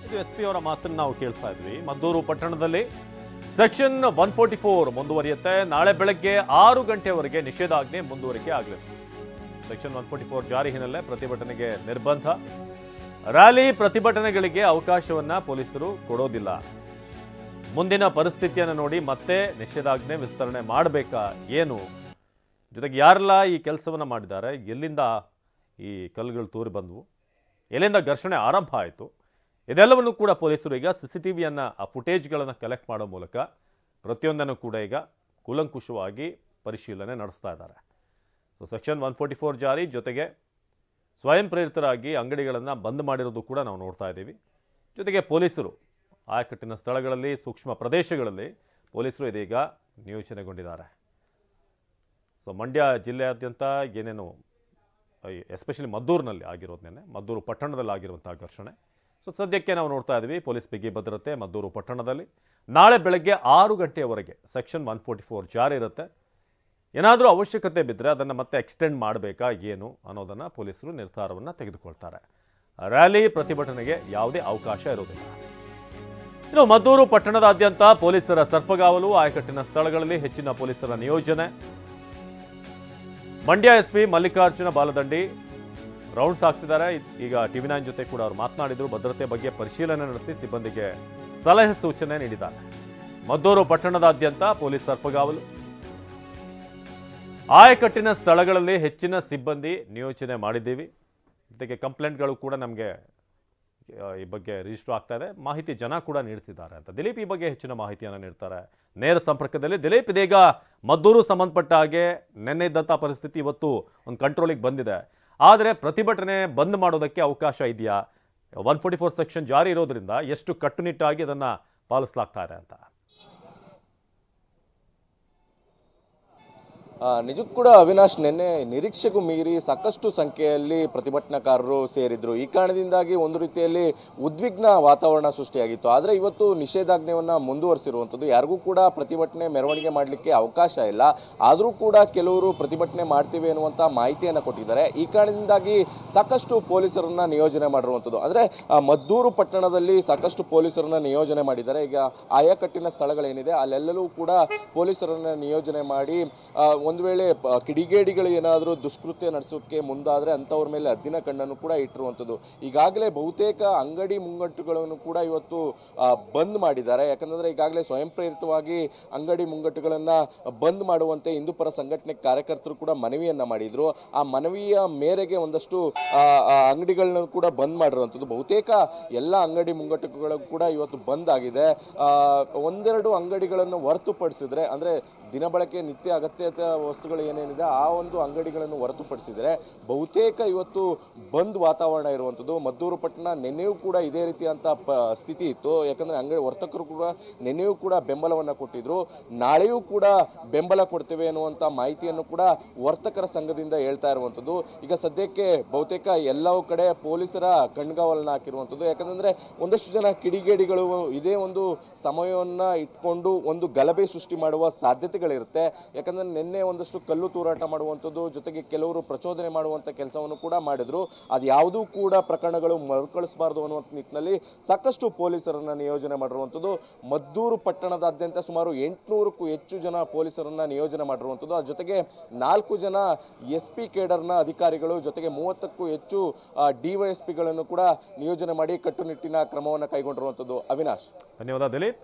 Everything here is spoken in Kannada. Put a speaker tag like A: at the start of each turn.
A: ಇದು ಎಸ್ ಪಿ ಅವರ ಮಾತನ್ನು ನಾವು ಕೇಳ್ತಾ ಇದ್ವಿ. ಮದ್ದೂರು ಪಟ್ಟಣದಲ್ಲಿ ಸೆಕ್ಷನ್ 144 ಮುಂದುವರಿಯುತ್ತೆ. ನಾಳೆ ಬೆಳಗ್ಗೆ 6 ಗಂಟೆವರೆಗೆ ನಿಷೇಧಾಜ್ಞೆ ಮುಂದುವರಿಕೆ ಆಗಲಿದೆ. ಸೆಕ್ಷನ್ 144 ಜಾರಿ ಹಿನ್ನೆಲೆ ಪ್ರತಿಭಟನೆಗೆ ನಿರ್ಬಂಧ. ರ್ಯಾಲಿ ಪ್ರತಿಭಟನೆಗಳಿಗೆ ಅವಕಾಶವನ್ನ ಪೊಲೀಸರು ಕೊಡೋದಿಲ್ಲ. ಮುಂದಿನ ಪರಿಸ್ಥಿತಿಯನ್ನು ನೋಡಿ ಮತ್ತೆ ನಿಷೇಧಾಜ್ಞೆ ವಿಸ್ತರಣೆ ಮಾಡಬೇಕಾ ಏನು, ಜೊತೆಗೆ ಯಾರೆಲ್ಲ ಈ ಕೆಲಸವನ್ನು ಮಾಡಿದ್ದಾರೆ, ಎಲ್ಲಿಂದ ಈ ಕಲ್ಲುಗಳು ತೂರಿ ಬಂದವು, ಎಲ್ಲಿಂದ ಘರ್ಷಣೆ ಆರಂಭ ಆಯಿತು, ಇದೆಲ್ಲವನ್ನು ಕೂಡ ಪೊಲೀಸರು ಈಗ CCTVಯನ್ನು ಆ ಫುಟೇಜ್ಗಳನ್ನು ಕಲೆಕ್ಟ್ ಮಾಡೋ ಮೂಲಕ ಪ್ರತಿಯೊಂದನ್ನು ಕೂಡ ಈಗ ಕೂಲಂಕುಷವಾಗಿ ಪರಿಶೀಲನೆ ನಡೆಸ್ತಾ ಇದ್ದಾರೆ. ಸೊ ಸೆಕ್ಷನ್ 144 ಜಾರಿ ಜೊತೆಗೆ ಸ್ವಯಂ ಪ್ರೇರಿತರಾಗಿ ಅಂಗಡಿಗಳನ್ನು ಬಂದ್ ಮಾಡಿರೋದು ಕೂಡ ನಾವು ನೋಡ್ತಾ ಇದ್ದೀವಿ. ಜೊತೆಗೆ ಪೊಲೀಸರು ಆಯಕಟ್ಟಿನ ಸ್ಥಳಗಳಲ್ಲಿ, ಸೂಕ್ಷ್ಮ ಪ್ರದೇಶಗಳಲ್ಲಿ ಪೊಲೀಸರು ಇದೀಗ ನಿಯೋಜನೆಗೊಂಡಿದ್ದಾರೆ. ಸೊ ಮಂಡ್ಯ ಜಿಲ್ಲೆಯಾದ್ಯಂತ ಏನೇನು ಎಸ್ಪೆಷಲಿ ಮದ್ದೂರಿನಲ್ಲಿ ಆಗಿರೋದನ್ನೇ, ಮದ್ದೂರು ಪಟ್ಟಣದಲ್ಲಿ ಆಗಿರುವಂಥ ಘರ್ಷಣೆ. ಸೊ ಸದ್ಯಕ್ಕೆ ನಾವು ನೋಡ್ತಾ ಇದ್ದೀವಿ ಪೊಲೀಸ್ ಬಿಗಿ ಭದ್ರತೆ ಮದ್ದೂರು ಪಟ್ಟಣದಲ್ಲಿ. ನಾಳೆ ಬೆಳಗ್ಗೆ 6 ಗಂಟೆಯವರೆಗೆ ಸೆಕ್ಷನ್ 144 ಜಾರಿ ಇರುತ್ತೆ. ಏನಾದರೂ ಅವಶ್ಯಕತೆ ಬಿದ್ದರೆ ಅದನ್ನು ಮತ್ತೆ ಎಕ್ಸ್ಟೆಂಡ್ ಮಾಡಬೇಕಾ ಏನು ಅನ್ನೋದನ್ನು ಪೊಲೀಸರು ನಿರ್ಧಾರವನ್ನು ತೆಗೆದುಕೊಳ್ತಾರೆ. ರ್ಯಾಲಿ ಪ್ರತಿಭಟನೆಗೆ ಯಾವುದೇ ಅವಕಾಶ ಇರೋದಿಲ್ಲ. ಇನ್ನು ಮದ್ದೂರು ಪಟ್ಟಣದಾದ್ಯಂತ ಪೊಲೀಸರ ಸರ್ಪಗಾವಲು, ಆಯಕಟ್ಟಿನ ಸ್ಥಳಗಳಲ್ಲಿ ಹೆಚ್ಚಿನ ಪೊಲೀಸರ ನಿಯೋಜನೆ. ಮಂಡ್ಯ SP ಮಲ್ಲಿಕಾರ್ಜುನ ಬಾಲದಂಡಿ ರೌಂಡ್ಸ್ ಆಗ್ತಿದ್ದಾರೆ. ಈಗ TV9 ಜೊತೆ ಕೂಡ ಅವರು ಮಾತನಾಡಿದರು. ಭದ್ರತೆ ಬಗ್ಗೆ ಪರಿಶೀಲನೆ ನಡೆಸಿ ಸಿಬ್ಬಂದಿಗೆ ಸಲಹೆ ಸೂಚನೆ ನೀಡಿದ್ದಾರೆ. ಮದ್ದೂರು ಪಟ್ಟಣದಾದ್ಯಂತ ಪೊಲೀಸ್ ಸರ್ಪಗಾವಲು, ಆಯಕಟ್ಟಿನ ಸ್ಥಳಗಳಲ್ಲಿ ಹೆಚ್ಚಿನ ಸಿಬ್ಬಂದಿ ನಿಯೋಜನೆ ಮಾಡಿದ್ದೀವಿ. ಜೊತೆಗೆ ಕಂಪ್ಲೇಂಟ್ಗಳು ಕೂಡ ನಮಗೆ ಈ ಬಗ್ಗೆ ರಿಜಿಸ್ಟರ್ ಆಗ್ತಾ ಇದೆ. ಮಾಹಿತಿ ಜನ ಕೂಡ ನೀಡ್ತಿದ್ದಾರೆ ಅಂತ ದಿಲೀಪ್ ಈ ಬಗ್ಗೆ ಹೆಚ್ಚಿನ ಮಾಹಿತಿಯನ್ನು ನೀಡ್ತಾರೆ ನೇರ ಸಂಪರ್ಕದಲ್ಲಿ. ದಿಲೀಪ್, ಇದೀಗ ಮದ್ದೂರು ಸಂಬಂಧಪಟ್ಟ ಹಾಗೆ ನಿನ್ನೆ ಇದ್ದಂಥ ಪರಿಸ್ಥಿತಿ ಇವತ್ತು ಒಂದು ಕಂಟ್ರೋಲಿಗೆ ಬಂದಿದೆ. ಆದರೆ ಪ್ರತಿಭಟನೆ ಬಂದ್ ಮಾಡೋದಕ್ಕೆ ಅವಕಾಶ ಇದೆಯಾ? 144 ಸೆಕ್ಷನ್ ಜಾರಿ ಇರೋದ್ರಿಂದ ಎಷ್ಟು ಕಟ್ಟುನಿಟ್ಟಾಗಿ ಅದನ್ನು ಪಾಲಿಸಲಾಗ್ತಾ ಇದೆ ಅಂತ?
B: ನಿಜಕ್ಕೂ ಕೂಡ ಅವಿನಾಶ್, ನಿನ್ನೆ ನಿರೀಕ್ಷೆಗೂ ಮೀರಿ ಸಾಕಷ್ಟು ಸಂಖ್ಯೆಯಲ್ಲಿ ಪ್ರತಿಭಟನಾಕಾರರು ಸೇರಿದ್ರು. ಈ ಕಾರಣದಿಂದಾಗಿ ಒಂದು ರೀತಿಯಲ್ಲಿ ಉದ್ವಿಗ್ನ ವಾತಾವರಣ ಸೃಷ್ಟಿಯಾಗಿತ್ತು. ಆದರೆ ಇವತ್ತು ನಿಷೇಧಾಜ್ಞೆಯನ್ನು ಮುಂದುವರಿಸಿರುವಂಥದ್ದು, ಯಾರಿಗೂ ಕೂಡ ಪ್ರತಿಭಟನೆ ಮೆರವಣಿಗೆ ಮಾಡಲಿಕ್ಕೆ ಅವಕಾಶ ಇಲ್ಲ. ಆದರೂ ಕೂಡ ಕೆಲವರು ಪ್ರತಿಭಟನೆ ಮಾಡ್ತೀವಿ ಅನ್ನುವಂಥ ಮಾಹಿತಿಯನ್ನು ಕೊಟ್ಟಿದ್ದಾರೆ. ಈ ಕಾರಣದಿಂದಾಗಿ ಸಾಕಷ್ಟು ಪೊಲೀಸರನ್ನ ನಿಯೋಜನೆ ಮಾಡಿರುವಂಥದ್ದು. ಅಂದರೆ ಮದ್ದೂರು ಪಟ್ಟಣದಲ್ಲಿ ಸಾಕಷ್ಟು ಪೊಲೀಸರನ್ನ ನಿಯೋಜನೆ ಮಾಡಿದ್ದಾರೆ. ಈಗ ಆಯಕಟ್ಟಿನ ಸ್ಥಳಗಳೇನಿದೆ ಅಲ್ಲೆಲ್ಲೂ ಕೂಡ ಪೊಲೀಸರನ್ನ ನಿಯೋಜನೆ ಮಾಡಿ ಒಂದು ವೇಳೆ ಕಿಡಿಗೇಡಿಗಳು ಏನಾದರೂ ದುಷ್ಕೃತ್ಯ ನಡೆಸೋಕ್ಕೆ ಮುಂದಾದರೆ ಅಂಥವ್ರ ಮೇಲೆ ಹದ್ದಿನ ಕಣ್ಣನ್ನು ಕೂಡ ಇಟ್ಟಿರುವಂಥದ್ದು. ಈಗಾಗಲೇ ಬಹುತೇಕ ಅಂಗಡಿ ಮುಂಗಟ್ಟುಗಳನ್ನು ಕೂಡ ಇವತ್ತು ಬಂದ್ ಮಾಡಿದ್ದಾರೆ. ಯಾಕಂದರೆ ಈಗಾಗಲೇ ಸ್ವಯಂ ಪ್ರೇರಿತವಾಗಿ ಅಂಗಡಿ ಮುಂಗಟ್ಟುಗಳನ್ನು ಬಂದ್ ಮಾಡುವಂತೆ ಹಿಂದೂಪರ ಸಂಘಟನೆ ಕಾರ್ಯಕರ್ತರು ಕೂಡ ಮನವಿಯನ್ನು ಮಾಡಿದರು. ಆ ಮನವಿಯ ಮೇರೆಗೆ ಒಂದಷ್ಟು ಅಂಗಡಿಗಳನ್ನು ಕೂಡ ಬಂದ್ ಮಾಡಿರುವಂಥದ್ದು. ಬಹುತೇಕ ಎಲ್ಲ ಅಂಗಡಿ ಮುಂಗಟ್ಟುಗಳು ಕೂಡ ಇವತ್ತು ಬಂದ್ ಆಗಿದೆ. ಒಂದೆರಡು ಅಂಗಡಿಗಳನ್ನು ಹೊರತುಪಡಿಸಿದ್ರೆ, ಅಂದರೆ ದಿನಬಳಕೆ ನಿತ್ಯ ಅಗತ್ಯತೆ ವಸ್ತುಗಳು ಏನೇನಿದೆ ಆ ಒಂದು ಅಂಗಡಿಗಳನ್ನು ಹೊರತುಪಡಿಸಿದರೆ ಬಹುತೇಕ ಇವತ್ತು ಬಂದ್ ವಾತಾವರಣ ಇರುವಂಥದ್ದು. ಮದ್ದೂರು ಪಟ್ಟಣ ನಿನ್ನೆಯೂ ಕೂಡ ಇದೇ ರೀತಿಯಂಥ ಸ್ಥಿತಿ ಇತ್ತು. ಯಾಕಂದರೆ ಅಂಗಡಿ ವರ್ತಕರು ಕೂಡ ನಿನ್ನೆಯೂ ಕೂಡ ಬೆಂಬಲವನ್ನು ಕೊಟ್ಟಿದ್ರು. ನಾಳೆಯೂ ಕೂಡ ಬೆಂಬಲ ಕೊಡ್ತೇವೆ ಅನ್ನುವಂಥ ಮಾಹಿತಿಯನ್ನು ಕೂಡ ವರ್ತಕರ ಸಂಘದಿಂದ ಹೇಳ್ತಾ ಇರುವಂಥದ್ದು. ಈಗ ಸದ್ಯಕ್ಕೆ ಬಹುತೇಕ ಎಲ್ಲವೂ ಕಡೆ ಪೊಲೀಸರ ಕಣ್ಗಾವಲನ್ನು ಹಾಕಿರುವಂಥದ್ದು. ಯಾಕಂದರೆ ಒಂದಷ್ಟು ಜನ ಕಿಡಿಗೇಡಿಗಳು ಇದೇ ಒಂದು ಸಮಯವನ್ನು ಇಟ್ಕೊಂಡು ಒಂದು ಗಲಭೆ ಸೃಷ್ಟಿ ಮಾಡುವ ಸಾಧ್ಯತೆಗಳಿರುತ್ತೆ. ಯಾಕಂದರೆ ನಿನ್ನೆ ಒಂದಷ್ಟು ಕಲ್ಲು ತೂರಾಟ ಮಾಡುವಂಥದ್ದು, ಜೊತೆಗೆ ಕೆಲವರು ಪ್ರಚೋದನೆ ಮಾಡುವಂಥ ಕೆಲಸವನ್ನು ಕೂಡ ಮಾಡಿದ್ರು. ಅದು ಯಾವುದೂ ಕೂಡ ಪ್ರಕರಣಗಳು ಮರುಕಳಿಸಬಾರ್ದು ಅನ್ನುವಂಥ ನಿಟ್ಟಿನಲ್ಲಿ ಸಾಕಷ್ಟು ಪೊಲೀಸರನ್ನ ನಿಯೋಜನೆ ಮಾಡಿರುವಂಥದ್ದು. ಮದ್ದೂರು ಪಟ್ಟಣದಾದ್ಯಂತ ಸುಮಾರು 800ಕ್ಕೂ ಹೆಚ್ಚು ಜನ ಪೊಲೀಸರನ್ನ ನಿಯೋಜನೆ ಮಾಡಿರುವಂಥದ್ದು. ಅದ್ರ ಜೊತೆಗೆ 4 ಜನ SP ಕೇಡರ್ನ ಅಧಿಕಾರಿಗಳು, ಜೊತೆಗೆ 30ಕ್ಕೂ ಹೆಚ್ಚು DYSPಗಳನ್ನು ಕೂಡ ನಿಯೋಜನೆ ಮಾಡಿ ಕಟ್ಟುನಿಟ್ಟಿನ ಕ್ರಮವನ್ನು ಕೈಗೊಂಡಿರುವಂಥದ್ದು. ಅವಿನಾಶ್,
A: ಧನ್ಯವಾದ ದಿಲೀಪ್.